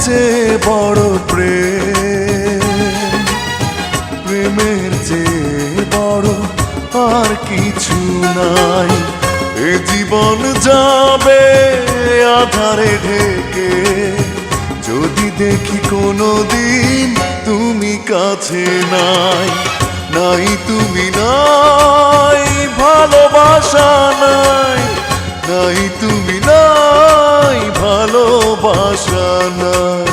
চেয়ে বড় প্রেমের চেয়ে বড় আর কিছু নাই। এ জীবন যাবে আধারে ঢেকে, যদি দেখি কোনোদিন তুমি কাছে নাই। নাই তুমি নাই, ভালোবাসা নাই। নাই তুমি নাই, ভালোবাসা নাই।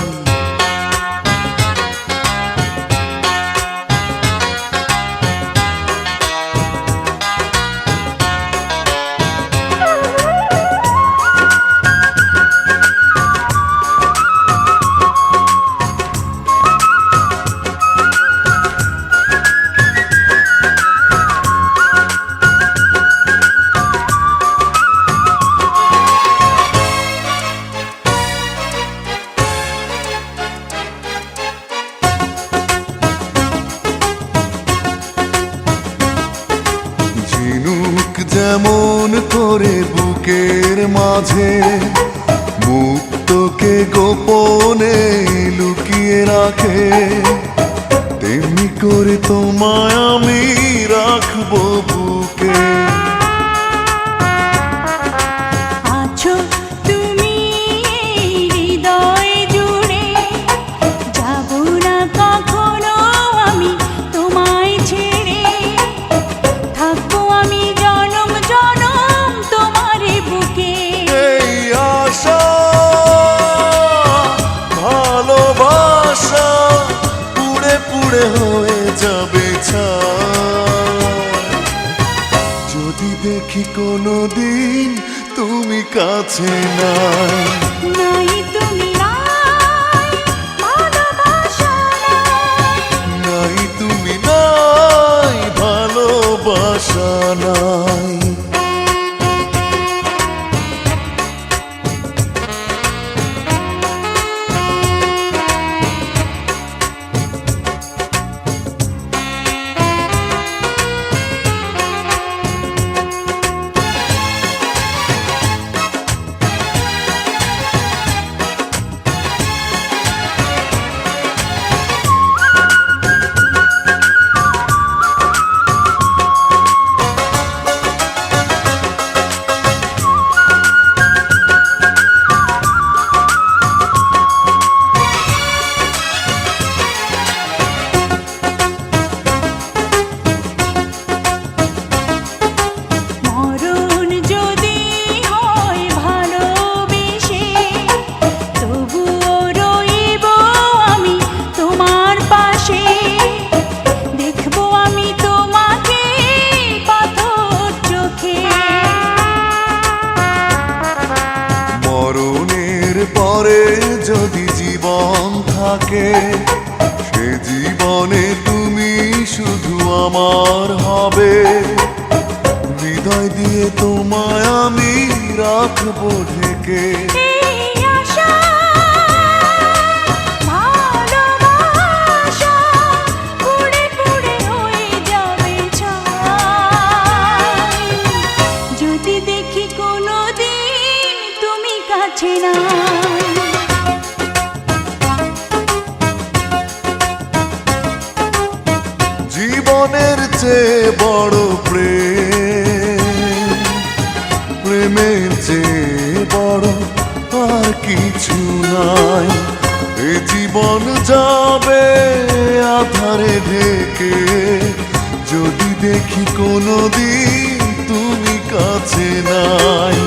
ঝিনুক যেমন করে বুকের মাঝে মুক্তকে গোপনে লুকিয়ে রাখে, তেমনি করে তোমায় আমি রাখবো বুকে। আছো তুমি হৃদয় জুড়ে, যাব না কখনো আমি তোমায় ছেড়ে। থাকবো আমি জনম জনম তোমারই বুকে। এই আশা ভালোবাসা পুড়ে পুড়ে হয়ে যাবে ছাই, যদি দেখি কোনোদিন তুমি কাছে নাই। নাই তুমি নাই, ভালোবাসা নাই। নাই তুমি নাই, ভালোবাসা নাই। মরণ যদি হয় ভালোবেসে, তবুও রইব আমি তোমার পাশে। দেখবো আমি তোমাকে পাথর চোখে। মরণের পরে যদি জীবন থাকে, সে জীবনে তুমি শুধু আমার হবে। হৃদয় দিয়ে তোমায় আমি রাখবো ঢেকে। এই আশা ভালোবাসা পুড়ে পুড়ে হয়ে যাবে ছাই, যদি দেখি কোনোদিন তুমি কাছে নাই। জীবনের চেয়ে বড় প্রেমের চেয়ে বড় আর কিছু নাই। এ জীবন যাবে আধারে ঢেকে, যদি দেখি কোনোদিন তুমি কাছে নাই।